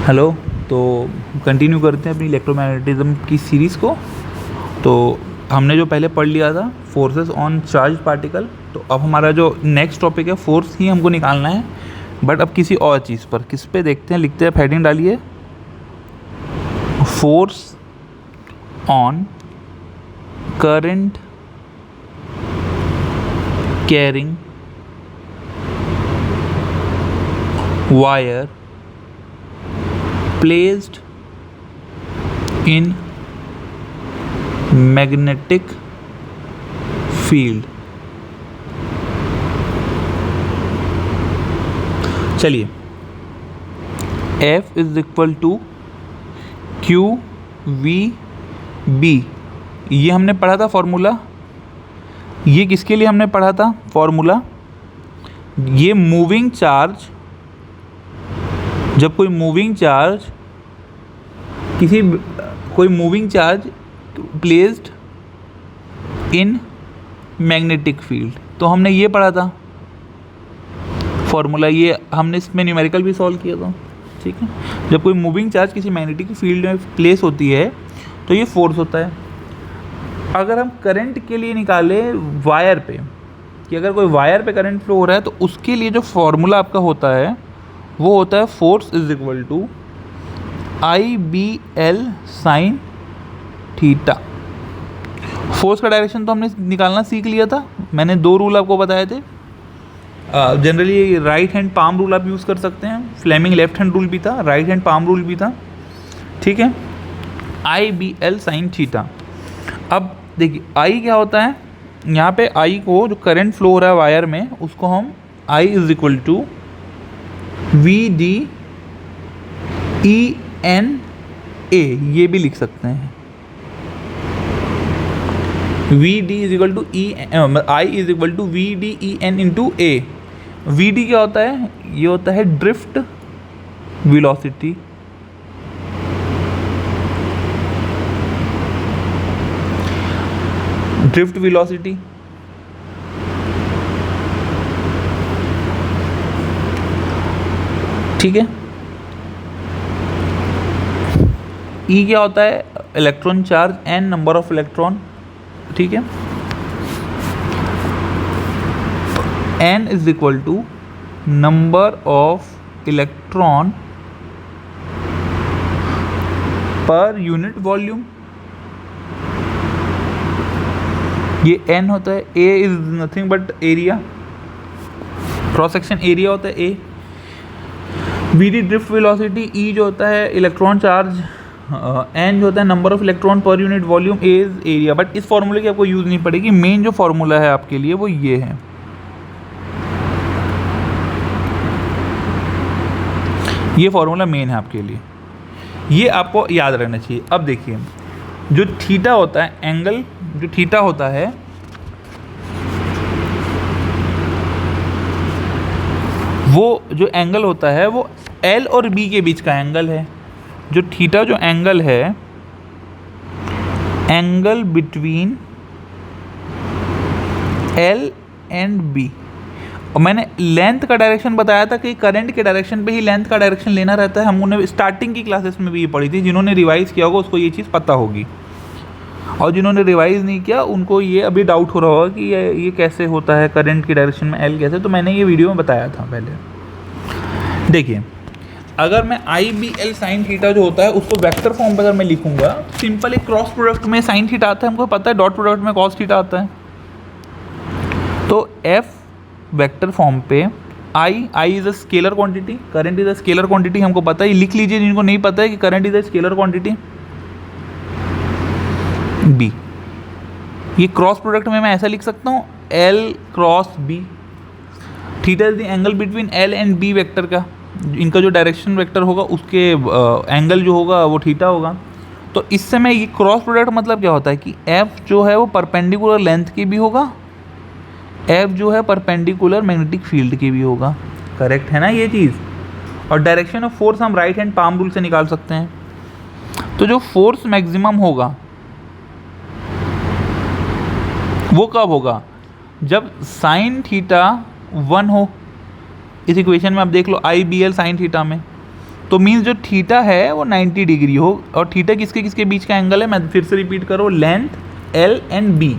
Hello. तो continue करते हैं अपनी इलेक्ट्रोमैग्नेटिज्म की सीरीज़ को। तो हमने जो पहले पढ़ लिया था फोर्सेस ऑन चार्ज पार्टिकल, तो अब हमारा जो नेक्स्ट टॉपिक है फोर्स ही हमको निकालना है, बट अब किसी और चीज़ पर। किस पे देखते हैं, लिखते हैं, हेडिंग डालिए, force on current carrying wire placed in magnetic field। चलिए, F is equal to Q V B, ये हमने पढ़ा था फॉर्मूला। ये किसके लिए हमने पढ़ा था फॉर्मूला? ये मूविंग चार्ज, जब कोई moving charge placed in magnetic field, तो हमने ये पढ़ा था फॉर्मूला। ये हमने इसमें न्यूमेरिकल भी सॉल्व किया था, ठीक है। जब कोई मूविंग चार्ज किसी मैग्नेटिक फील्ड में प्लेस होती है तो ये फोर्स होता है। अगर हम करंट के लिए निकाले वायर पे, कि अगर कोई वायर पे करंट फ्लो हो रहा है, तो उसके लिए जो फॉर्मूला आपका होता है वो होता है force is equal to I B L sine theta. Force का डायरेक्शन तो हमने निकालना सीख लिया था, मैंने 2 रूल आपको बताए थे। Generally right hand palm rule आप यूज़ कर सकते हैं, फ्लेमिंग लेफ्ट हैंड रूल भी था, राइट हैंड पाम रूल भी था, ठीक है। आई बी एल साइन थीटा। अब देखिए आई क्या होता है, यहाँ पे आई को, जो करंट फ्लो हो रहा है वायर में, उसको हम I is equal to V D E N A, ये भी लिख सकते हैं। V D is equal to I is equal to V D E N into A. V D क्या होता है? ये होता है ड्रिफ्ट वेलोसिटी। ड्रिफ्ट वेलोसिटी, ठीक है। ई क्या होता है? Electron charge, N number of electron, ठीक है। N is equal to number of electron per unit volume, ये एन होता है। A is nothing but area, cross section area होता है A. V D drift velocity, E जो होता है इलेक्ट्रॉन चार्ज, एन जो होता है number of electron per unit volume, A is area. But इस फॉर्मूले की आपको यूज़ नहीं पड़ेगी, मेन जो फॉर्मूला है आपके लिए वो ये है। ये फॉर्मूला मेन है आपके लिए, ये आपको याद रखना चाहिए। अब देखिए, जो थीटा होता है, एंगल जो थीटा होता है, वो जो एंगल होता है वो एल और बी के बीच का एंगल है। जो थीटा जो एंगल है, angle between L and B. और मैंने लेंथ का डायरेक्शन बताया था कि करंट के डायरेक्शन पे ही लेंथ का डायरेक्शन लेना रहता है। हमने स्टार्टिंग की क्लासेस में भी ये पढ़ी थी, जिन्होंने रिवाइज किया होगा उसको ये चीज़ पता होगी, और जिन्होंने रिवाइज नहीं किया उनको ये अभी डाउट हो रहा होगा कि ये कैसे होता है, करंट की डायरेक्शन में एल कैसे। तो मैंने ये वीडियो में बताया था पहले। देखिए, अगर मैं आई बी एल साइन थीटा जो होता है उसको वेक्टर फॉर्म पर अगर मैं लिखूंगा, सिंपल एक क्रॉस प्रोडक्ट में साइन थीटा आता है, हमको पता है, डॉट प्रोडक्ट में कॉस थीटा आता है। तो एफ वेक्टर फॉर्म पे I is a scalar quantity, current is a scalar quantity, हमको पता है। लिख लीजिए जिनको नहीं पता है कि current is a scalar quantity. B, ये क्रॉस प्रोडक्ट में मैं ऐसा लिख सकता हूँ, L cross B. Theta is the angle between L and B vector का, इनका जो डायरेक्शन वेक्टर होगा उसके एंगल जो होगा वो थीटा होगा। तो इस समय ये क्रॉस प्रोडक्ट मतलब क्या होता है कि एफ जो है वो परपेंडिकुलर लेंथ की भी होगा, एफ जो है परपेंडिकुलर मैग्नेटिक फील्ड की भी होगा। करेक्ट है ना ये चीज़? और डायरेक्शन ऑफ फोर्स हम राइट हैंड पाम रूल से निकाल सकते हैं। तो जो फोर्स मैक्सिमम होगा वो कब होगा? जब साइन थीटा 1 हो। इस इक्वेशन में आप देख लो आई बी एल साइन थीटा में, तो मीन्स जो थीटा है वो 90 डिग्री हो, और थीटा किसके किसके बीच का एंगल है, मैं फिर से रिपीट करो, लेंथ एल एंड बी।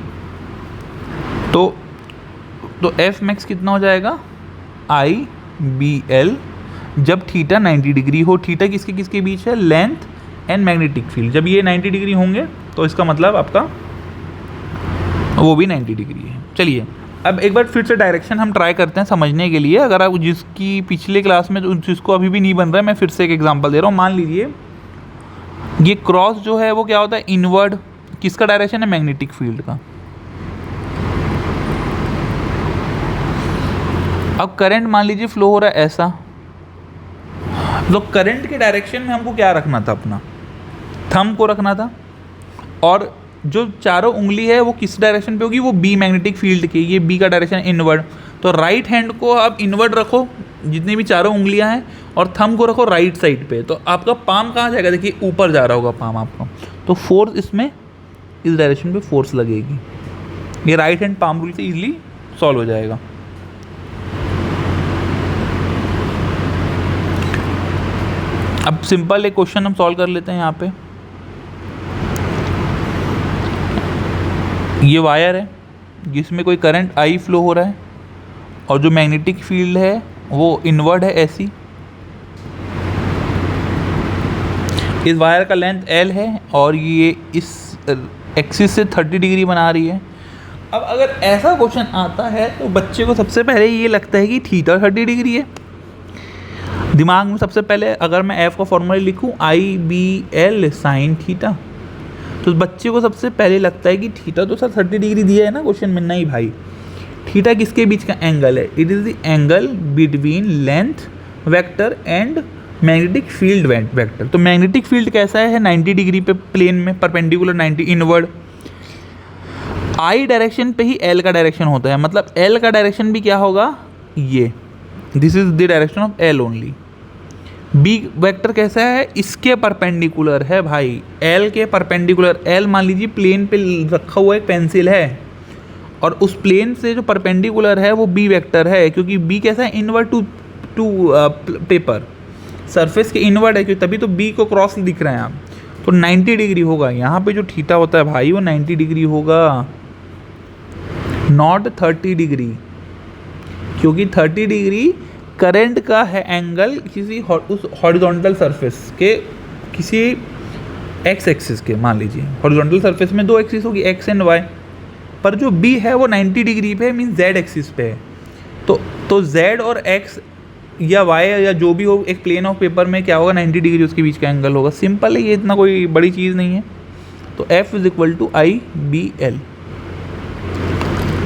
तो एफ मैक्स कितना हो जाएगा, आई बी एल, जब थीटा 90 डिग्री हो। थीटा किसके किसके बीच है, लेंथ एंड मैग्नेटिक फील्ड। जब ये 90 डिग्री होंगे तो इसका मतलब आपका वो भी 90 डिग्री है। चलिए अब एक बार फिर से डायरेक्शन हम ट्राई करते हैं समझने के लिए। अगर आप जिसकी पिछले क्लास में जिसको अभी भी नहीं बन रहा है, मैं फिर से एक एग्जांपल दे रहा हूँ। मान लीजिए ये क्रॉस जो है वो क्या होता है, इनवर्ड किसका डायरेक्शन है, मैग्नेटिक फील्ड का। अब करंट मान लीजिए फ्लो हो रहा है ऐसा, तो करंट के डायरेक्शन में हमको क्या रखना था, अपना थंब को रखना था, और जो चारों उंगली है वो किस डायरेक्शन पे होगी, वो बी मैग्नेटिक फील्ड की। ये बी का डायरेक्शन इनवर्ड, तो राइट हैंड को आप इनवर्ड रखो जितनी भी चारों उंगलियां हैं, और थंब को रखो राइट साइड पे, तो आपका पाम कहाँ जाएगा, देखिए ऊपर जा रहा होगा पाम आपका, तो फोर्स इसमें इस डायरेक्शन पे फोर्स लगेगी। ये राइट हैंड पाम रूल से इजीली सॉल्व हो जाएगा। अब सिंपल एक क्वेश्चन हम सॉल्व कर लेते हैं। यहाँ पे ये वायर है जिसमें कोई करंट आई फ्लो हो रहा है, और जो मैग्नेटिक फील्ड है वो इनवर्ड है ऐसी। इस वायर का लेंथ एल है और ये इस एक्सिस से 30 डिग्री बना रही है। अब अगर ऐसा क्वेश्चन आता है तो बच्चे को सबसे पहले ये लगता है कि थीटा 30 डिग्री है। दिमाग में सबसे पहले अगर मैं एफ का फॉर्मूला लिखूं, आई बी एल साइन थीटा, तो बच्चे को सबसे पहले लगता है कि थीटा तो सर 30 डिग्री दिया है ना क्वेश्चन में। नहीं भाई, थीटा किसके बीच का एंगल है, it is the angle between length vector and magnetic field vector. तो मैग्नेटिक फील्ड कैसा है, 90 डिग्री पे प्लेन में परपेंडिकुलर 90 इनवर्ड। आई डायरेक्शन पे ही एल का डायरेक्शन होता है, मतलब एल का डायरेक्शन भी क्या होगा, ये this is the direction of L only. B vector कैसा है, इसके परपेंडिकुलर है भाई, एल के परपेंडिकुलर। एल मान लीजिए प्लेन पे रखा हुआ एक पेंसिल है, और उस प्लेन से जो परपेंडिकुलर है वो बी वेक्टर है, क्योंकि बी कैसा है, इनवर्ड टू पेपर, सरफेस के इनवर्ड है, क्योंकि तभी तो बी को क्रॉस दिख रहे हैं आप। तो 90 डिग्री होगा यहाँ पे जो थीटा होता है भाई, वो 90 डिग्री होगा, नॉट 30 डिग्री, क्योंकि 30 डिग्री करंट का है एंगल किसी उस हॉरिजॉन्टल सरफेस के किसी एक्स एक्सिस के। मान लीजिए हॉरिजॉन्टल सरफेस में दो एक्सिस होगी, एक्स एंड वाई, पर जो बी है वो 90 डिग्री पे है, मीन जेड एक्सिस पे है। तो जेड और एक्स या वाई या जो भी हो, एक प्लेन ऑफ पेपर में क्या होगा, 90 डिग्री उसके बीच का एंगल होगा। सिंपल है ये, इतना कोई बड़ी चीज़ नहीं है। तो F is equal to I B L,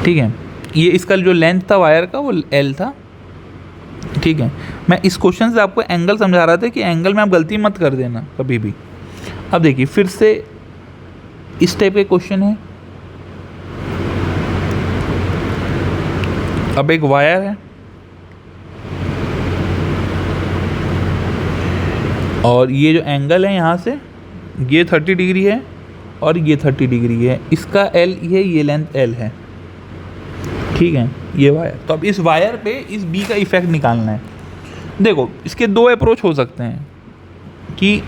ठीक है। ये इसका जो लेंथ था वायर का वो एल था, ठीक है। मैं इस क्वेश्चन से आपको एंगल समझा रहा था कि एंगल में आप गलती मत कर देना कभी भी। अब देखिए फिर से इस टाइप के क्वेश्चन है। अब एक वायर है और ये जो एंगल है यहाँ से ये 30 डिग्री है और ये 30 डिग्री है, इसका एल ये लेंथ एल है, ठीक है, ये वायर। तो अब इस वायर पे इस बी का इफेक्ट निकालना है। देखो इसके दो अप्रोच हो सकते हैं, कि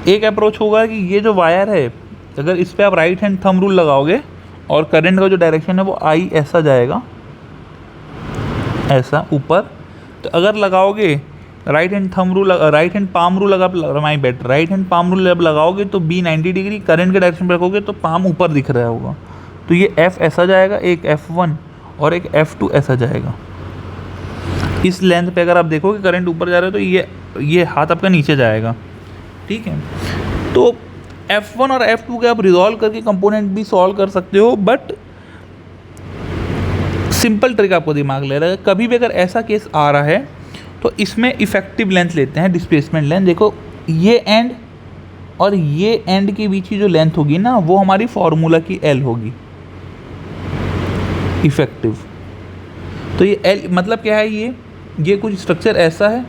एक अप्रोच होगा कि ये जो वायर है अगर इस पर आप राइट हैंड थंब रूल लगाओगे और करंट का जो डायरेक्शन है वो आई ऐसा जाएगा, ऐसा ऊपर। तो अगर लगाओगे right hand thumb rule, right hand palm rule अगर माई बेट राइट हैंड पाम रूल जब लगाओगे तो बी 90 डिग्री करंट के डायरेक्शन पर रखोगे तो पाम ऊपर दिख रहा होगा। तो ये एफ ऐसा जाएगा, एक F1 और एक F2 ऐसा जाएगा। इस लेंथ पे अगर आप देखोगे करंट ऊपर जा रहा है तो ये हाथ आपका नीचे जाएगा, ठीक है। तो F1 और F2 के आप रिजॉल्व करके कंपोनेंट भी सॉल्व कर सकते हो, बट सिंपल ट्रिक आपको दिमाग ले रहा है। कभी भी अगर ऐसा केस आ रहा है तो इसमें इफेक्टिव लेंथ लेते हैं, डिस्प्लेसमेंट लेंथ। देखो ये एंड और ये एंड के बीच की जो लेंथ होगी ना वो हमारी फॉर्मूला की L होगी, इफेक्टिव। तो ये L मतलब क्या है, ये कुछ स्ट्रक्चर ऐसा है,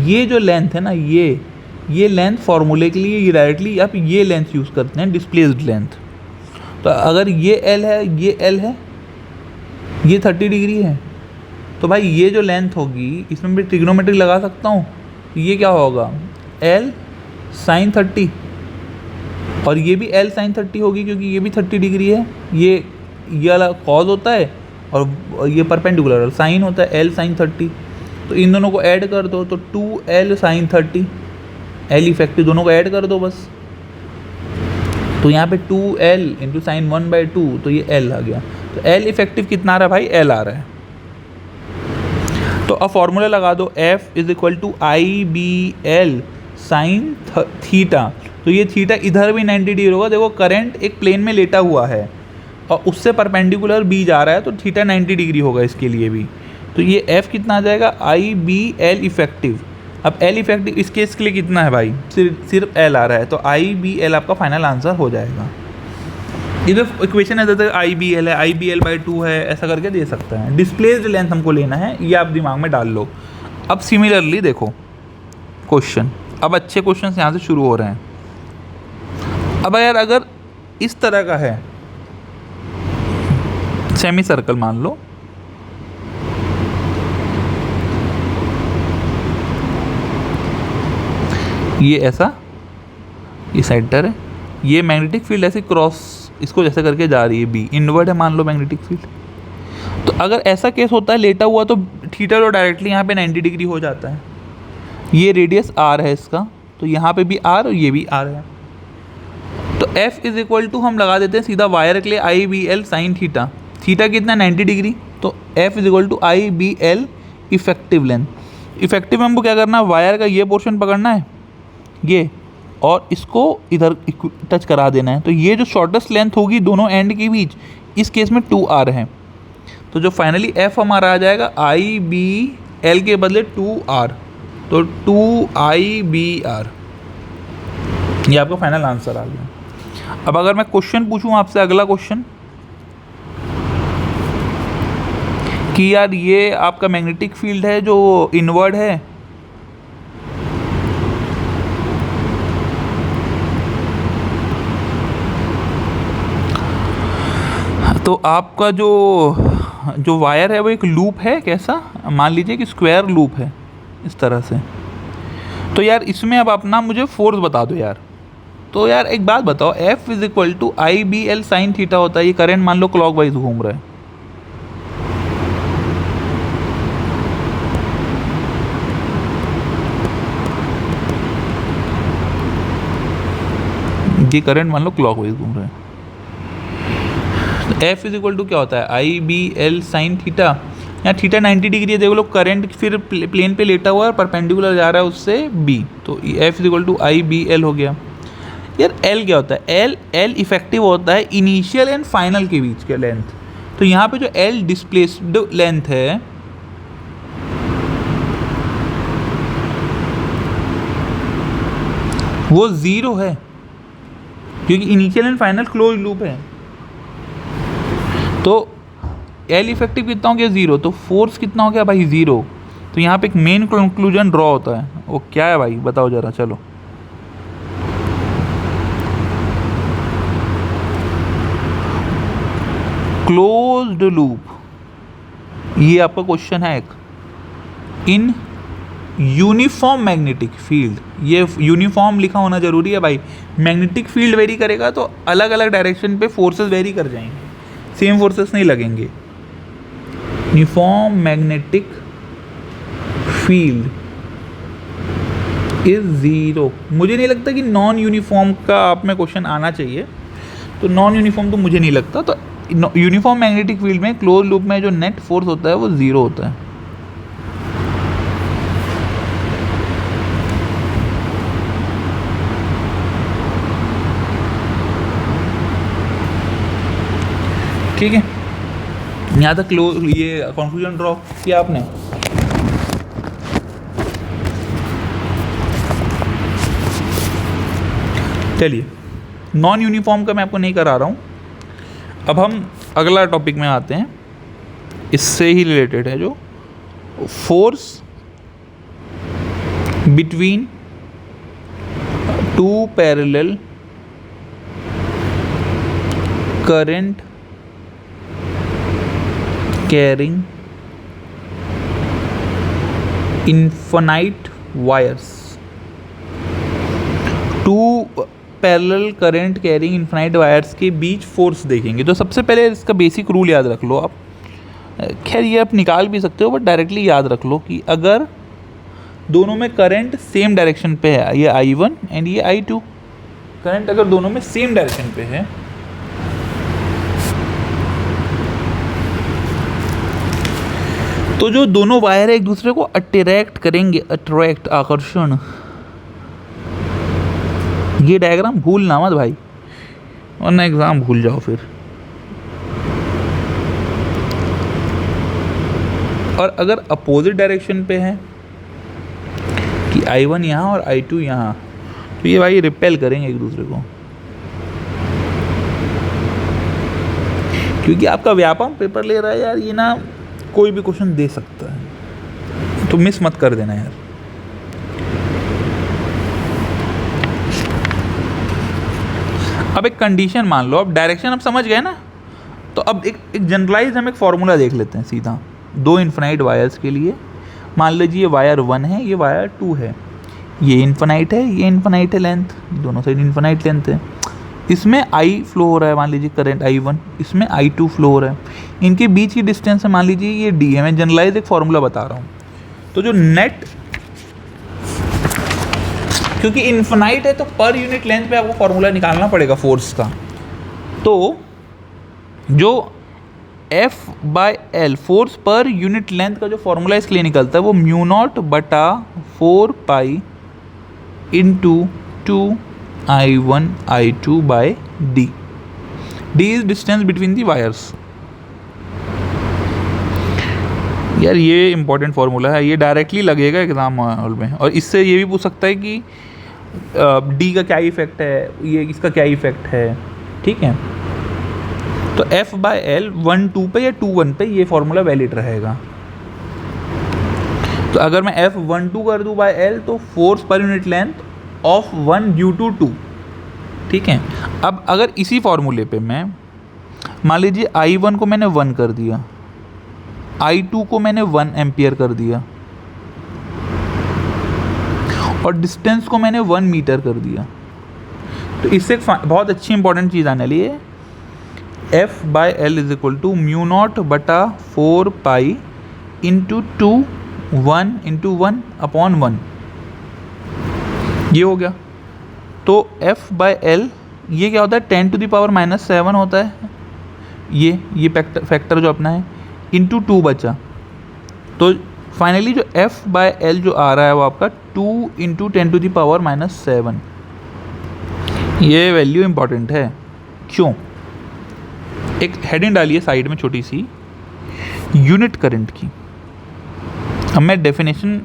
ये जो लेंथ है ना ये लेंथ फॉर्मूले के लिए ये डायरेक्टली आप ये लेंथ यूज़ करते हैं, डिस्प्लेस्ड लेंथ। तो अगर ये L है, ये L है, ये 30 डिग्री है, तो भाई ये जो लेंथ होगी इसमें मैं ट्रिग्नोमेट्री लगा सकता हूँ। ये क्या होगा, L sin 30, और ये भी L sin 30 होगी क्योंकि ये भी 30 डिग्री है। ये वाला कॉज होता है और ये परपेंडिकुलर साइन होता है, L sin 30। तो इन दोनों को ऐड कर दो तो 2L sin 30, L इफेक्टिव दोनों को ऐड कर दो बस। तो यहाँ पे 2L इंटू साइन 1/2, तो ये L आ गया। तो L इफेक्टिव कितना आ रहा है भाई, L आ रहा है। तो अब फॉर्मूला लगा दो, F is equal to IBL sine theta. तो ये थीटा इधर भी 90 डिग्री होगा। देखो करंट एक प्लेन में लेटा हुआ है और उससे परपेंडिकुलर B जा रहा है, तो थीटा 90 डिग्री होगा इसके लिए भी। तो ये F कितना आ जाएगा, IBL इफेक्टिव। अब L इफेक्टिव इस केस के लिए कितना है भाई, सिर्फ L आ रहा है, तो IBL आपका फाइनल आंसर हो जाएगा। इधर इक्वेशन है जैसे IBL है, IBL/2 है, ऐसा करके दे सकते हैं। डिस्प्लेस्ड लेंथ हमको लेना है, ये आप दिमाग में डाल लो। अब सिमिलरली देखो क्वेश्चन, अब अच्छे क्वेश्चन यहाँ से शुरू हो रहे हैं। अब यार अगर इस तरह का है सेमी सर्कल मान लो, ये ऐसा, ये सेंटर है, ये मैग्नेटिक फील्ड ऐसे क्रॉस इसको जैसे करके जा रही है, बी इनवर्ड है मान लो मैग्नेटिक फील्ड। तो अगर ऐसा केस होता है लेटा हुआ, तो थीटा तो डायरेक्टली यहाँ पे 90 डिग्री हो जाता है। ये रेडियस R है इसका, तो यहाँ पे भी R और ये भी R है। तो F इज इक्वल टू हम लगा देते हैं सीधा वायर के लिए IBL साइन थीटा। थीटा कितना 90 डिग्री, तो F is equal to IBL effective length. Effective में हमको क्या करना है, वायर का ये पोर्शन पकड़ना है ये, और इसको इधर टच करा देना है। तो ये जो शॉर्टेस्ट लेंथ होगी दोनों एंड के बीच, इस केस में 2R है। तो जो फाइनली F हमारा आ जाएगा IBL के बदले 2R, तो 2IBR, ये आपका फाइनल आंसर आ गया। अब अगर मैं क्वेश्चन पूछूं आपसे, अगला क्वेश्चन कि यार ये आपका मैग्नेटिक फील्ड है जो इनवर्ड है, तो आपका जो वायर है वो एक लूप है, कैसा मान लीजिए कि स्क्वायर लूप है इस तरह से। तो यार इसमें अब अपना मुझे फोर्स बता दो यार। तो यार एक बात बताओ, F is equal to IBL sine theta होता है। ये करंट मान लो क्लॉकवाइज घूम रहा है, ये करंट मान लो क्लॉकवाइज घूम रहा है। F इज इक्वल टू क्या होता है, IBL साइन थीटा। यहाँ थीटा 90 डिग्री है, देख लो करंट फिर प्लेन पे लेटा हुआ है, परपेंडिकुलर जा रहा है उससे B, तो F is equal to IBL हो गया। यार L क्या होता है, L इफेक्टिव होता है इनिशियल एंड फाइनल के बीच के लेंथ। तो यहाँ पे जो L डिस्प्लेस्ड लेंथ है वो 0 है, क्योंकि initial and final close loop है। तो L इफेक्टिव कितना हो गया, 0। तो फोर्स कितना हो गया भाई, 0। तो यहाँ पे एक मेन कंक्लूजन ड्रॉ होता है, वो क्या है भाई बताओ जरा। चलो क्लोज्ड लूप, ये आपका क्वेश्चन है एक। इन यूनिफॉर्म मैग्नेटिक फील्ड, ये यूनिफॉर्म लिखा होना जरूरी है भाई। मैग्नेटिक फील्ड वेरी करेगा तो अलग अलग डायरेक्शन पे फोर्सेस वेरी कर जाएंगे, सेम फोर्सेस नहीं लगेंगे। Uniform magnetic field is 0। मुझे नहीं लगता कि नॉन यूनिफॉर्म का आप में क्वेश्चन आना चाहिए, तो नॉन यूनिफॉर्म तो मुझे नहीं लगता। तो यूनिफॉर्म मैग्नेटिक फील्ड में क्लोज लूप में जो नेट फोर्स होता है वो 0 होता है। ठीक है, यहाँ तक ये कंक्लूजन ड्रॉ किया आपने। चलिए नॉन यूनिफॉर्म का मैं आपको नहीं करा रहा हूँ। अब हम अगला टॉपिक में आते हैं, इससे ही रिलेटेड है, जो force between two parallel current carrying infinite wires, two parallel current carrying infinite wires के बीच फोर्स देखेंगे। तो सबसे पहले इसका बेसिक रूल याद रख लो आप, खैर ये आप निकाल भी सकते हो बट डायरेक्टली याद रख लो कि अगर दोनों में करंट सेम डायरेक्शन पे है, ये I1 एंड ये I2, करंट अगर दोनों में सेम डायरेक्शन पे है तो जो दोनों वायर है एक दूसरे को अट्रैक्ट करेंगे, अट्रैक्ट, आकर्षण। ये डायग्राम भूलना मत भाई, वरना एग्जाम भूल जाओ फिर। और अगर अपोजिट डायरेक्शन पे है कि I1 यहाँ और I2 यहाँ, तो ये भाई रिपेल करेंगे एक दूसरे को, क्योंकि आपका व्यापम पेपर ले रहा है यार, ये ना कोई भी क्वेश्चन दे सकता है, तो मिस मत कर देना यार। अब एक कंडीशन मान लो, अब डायरेक्शन अब समझ गए ना, तो अब एक जनरलाइज हम एक फॉर्मूला देख लेते हैं सीधा दो इन्फिनाइट वायर्स के लिए। मान लीजिए ये वायर 1 है, ये वायर 2 है, ये इन्फिनाइट है, ये इन्फिनाइट है लेंथ, दोनों साइड इन्फिनाइट लेंथ है। इसमें I फ्लो हो रहा है, मान लीजिए करंट I1, इसमें I2 फ्लो हो रहा है, इनके बीच की डिस्टेंस है मान लीजिए ये D है। मैं जनरलाइज एक फॉर्मूला बता रहा हूँ। तो जो नेट, क्योंकि इन्फिनाइट है तो पर यूनिट लेंथ पे आपको फॉर्मूला निकालना पड़ेगा फोर्स का। तो जो F/L force per unit length का जो फॉर्मूला इसके लिए निकलता है वो μ0/4π into 2I1I2/D। D is distance between the wires. यार ये इंपॉर्टेंट फार्मूला है, ये डायरेक्टली लगेगा एग्जाम हॉल में, और इससे ये भी पूछ सकता है कि D का क्या इफेक्ट है, ये इसका क्या इफेक्ट है, ठीक है। तो F/L 1/2 पे या 2/1 पे ये फार्मूला वैलिड रहेगा। तो अगर मैं F12 कर दूँ बाय L तो force per unit length of 1 due to 2, ठीक है। अब अगर इसी फॉर्मूले पे मैं मान लीजिए I1 को मैंने 1 कर दिया, I2 को मैंने 1 एम्पियर कर दिया और डिस्टेंस को मैंने 1 मीटर कर दिया, तो इससे एक बहुत अच्छी इंपॉर्टेंट चीज़ आने वाली है। F/L is equal to μ0/4π into 1 into 1/1, ये हो गया। तो F/L ये क्या होता है, 10⁻⁻7 होता है, ये फैक्टर जो अपना है, इंटू 2 बचा। तो फाइनली जो F/L जो आ रहा है वो आपका 2 इंटू 10⁻⁻7। ये वैल्यू इंपॉर्टेंट है, क्यों? एक हेडिंग डालिए साइड में छोटी सी, यूनिट करंट की। अब मैं डेफिनेशन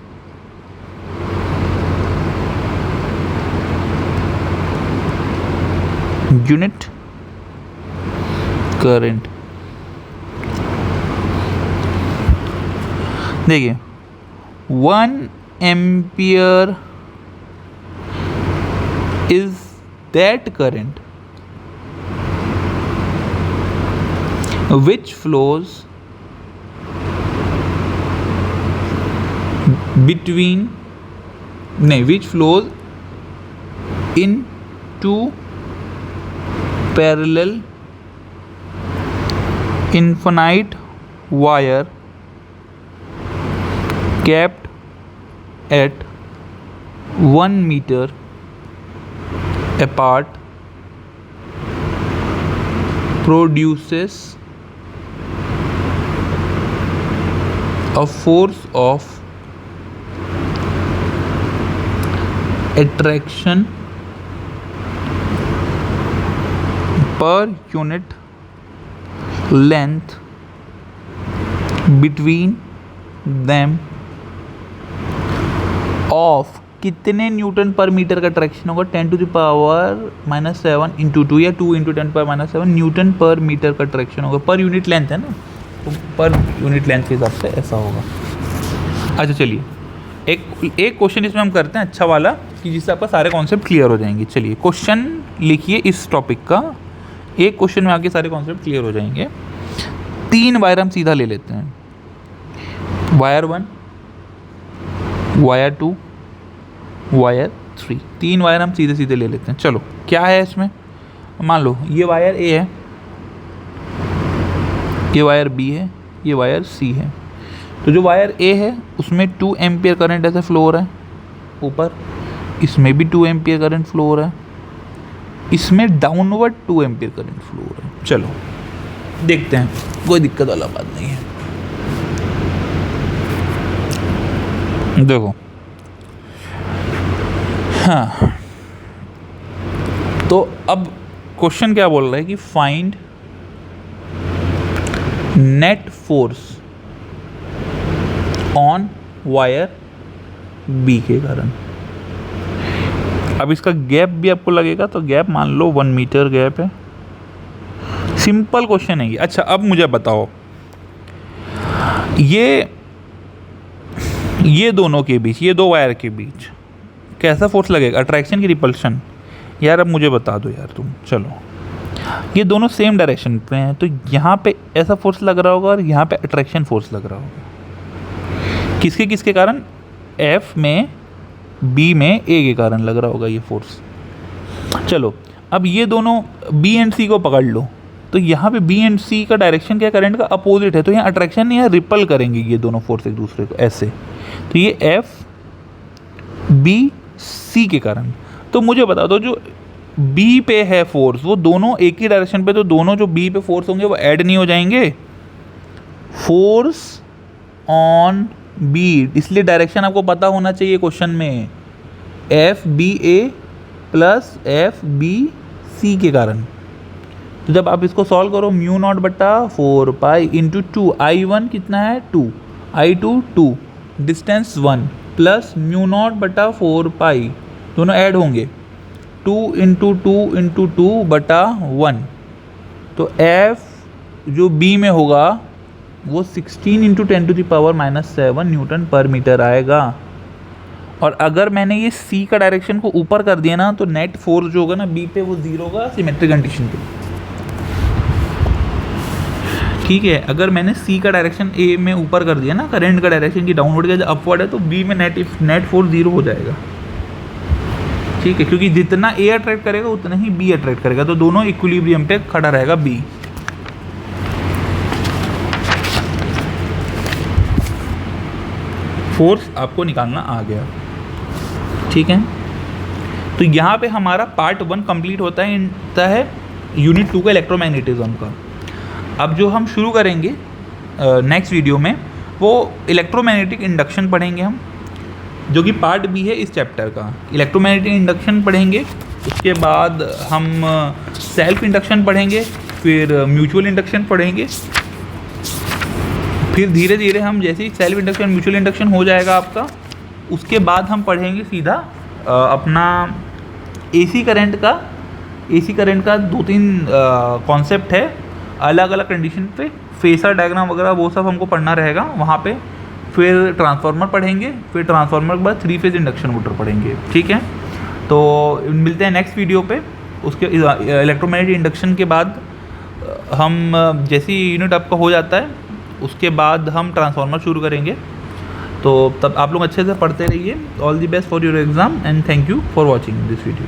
यूनिट करंट, देखिए 1 ampere is that current which flows in two parallel infinite wire kept at 1 meter apart produces a force of attraction per unit length between them of कितने Newton पर metre का traction होगा, 10⁻⁻7 into 2 या 2 into 10⁻⁻7 Newton पर metre का traction होगा। पर unit length है ना, तो पर यूनिट लेंथ के हिसाब से ऐसा होगा। अच्छा चलिए एक क्वेश्चन इसमें हम करते हैं अच्छा वाला, कि जिससे आपका सारे कॉन्सेप्ट क्लियर हो जाएंगे। चलिए क्वेश्चन लिखिए इस टॉपिक का, एक क्वेश्चन में आके सारे कॉन्सेप्ट क्लियर हो जाएंगे। 3 वायर हम सीधा ले लेते हैं, वायर 1, वायर 2, वायर 3, 3 वायर हम सीधे सीधे ले लेते हैं। चलो क्या है इसमें, मान लो ये वायर ए है, ये वायर बी है, ये वायर सी है। तो जो वायर ए है उसमें 2 एम्पियर करंट ऐसे फ्लो हो रहा है ऊपर, इसमें भी 2 एम्पियर करंट फ्लो हो रहा है, इसमें डाउनवर्ड 2 एम्पियर करंट फ्लो हो रहा है। चलो देखते हैं, कोई दिक्कत वाला बात नहीं है। देखो हाँ, तो अब क्वेश्चन क्या बोल रहा है कि find net force on wire B के कारण। अब इसका गैप भी आपको लगेगा, तो गैप मान लो 1 मीटर गैप है। सिंपल क्वेश्चन है ये। अच्छा अब मुझे बताओ, ये दोनों के बीच, ये 2 वायर के बीच कैसा फोर्स लगेगा, अट्रैक्शन की रिपल्शन? यार अब मुझे बता दो यार तुम। चलो ये दोनों सेम डायरेक्शन पे हैं, तो यहाँ पे ऐसा फोर्स लग रहा होगा और यहाँ पे अट्रैक्शन फोर्स लग रहा होगा। किसके किसके कारण? एफ में बी में ए के कारण लग रहा होगा ये फोर्स। चलो अब ये दोनों बी एंड सी को पकड़ लो, तो यहाँ पे बी एंड सी का डायरेक्शन क्या, करंट का अपोजिट है, तो यहाँ अट्रैक्शन नहीं है, रिपल करेंगे ये दोनों फोर्स एक दूसरे को ऐसे। तो ये एफ बी सी के कारण। तो मुझे बता दो जो बी पे है फोर्स, वो दोनों एक ही डायरेक्शन पे, तो दोनों जो बी पे फोर्स होंगे वो ऐड नहीं हो जाएंगे? फोर्स ऑन बी, इसलिए डायरेक्शन आपको पता होना चाहिए क्वेश्चन में, एफ बी ए प्लस एफ बी सी के कारण। तो जब आप इसको सॉल्व करो, म्यू नॉट बटा 4 पाई इंटू 2, I1 कितना है 2, I2 2, distance 1 plus mu naught बटा 4 पाई, दोनों ऐड होंगे, 2 इंटू 2 बटा 1। तो F जो B में होगा वो 16 इंटू 10⁻⁻7 न्यूटन पर मीटर आएगा। और अगर मैंने ये C का डायरेक्शन को ऊपर कर दिया ना, तो नेट फोर्स जो होगा ना B पे वो 0 होगा सिमेट्रिक कंडीशन पे। ठीक है, अगर मैंने C का डायरेक्शन A में ऊपर कर दिया ना, करंट का डायरेक्शन की डाउनवर्ड का अपवर्ड है, तो B में नेट फोर्स 0 हो जाएगा। ठीक है, क्योंकि जितना A अट्रैक्ट करेगा उतना ही B अट्रैक्ट करेगा, तो दोनों इक्विलिब्रियम पे खड़ा रहेगा B। फोर्स आपको निकालना आ गया। ठीक है, तो यहाँ पे हमारा पार्ट 1 कंप्लीट होता है यूनिट 2 का इलेक्ट्रोमैग्नेटिज्म का। अब जो हम शुरू करेंगे नेक्स्ट वीडियो में, वो इलेक्ट्रोमैग्नेटिक इंडक्शन पढ़ेंगे हम, जो कि पार्ट बी है इस चैप्टर का। इलेक्ट्रोमैग्नेटिक इंडक्शन पढ़ेंगे, उसके बाद हम सेल्फ इंडक्शन पढ़ेंगे, फिर म्यूचुअल इंडक्शन पढ़ेंगे, फिर धीरे धीरे हम जैसे ही सेल्फ इंडक्शन म्यूचुअल इंडक्शन हो जाएगा आपका, उसके बाद हम पढ़ेंगे सीधा अपना एसी करंट का 2-3 कॉन्सेप्ट है अलग अलग कंडीशन पे, फेसर डायग्राम वगैरह वो सब हमको पढ़ना रहेगा वहाँ पे। फिर ट्रांसफार्मर पढ़ेंगे, फिर ट्रांसफार्मर के बाद 3 फेज इंडक्शन मोटर पढ़ेंगे। ठीक है, तो मिलते हैं नेक्स्ट वीडियो पे। उसके इलेक्ट्रोमैग्नेटिक इंडक्शन के बाद हम जैसे ही यूनिट आपका हो जाता है, उसके बाद हम ट्रांसफार्मर शुरू करेंगे। तो तब आप लोग अच्छे से पढ़ते रहिए। All the best for your exam and thank you for watching this video.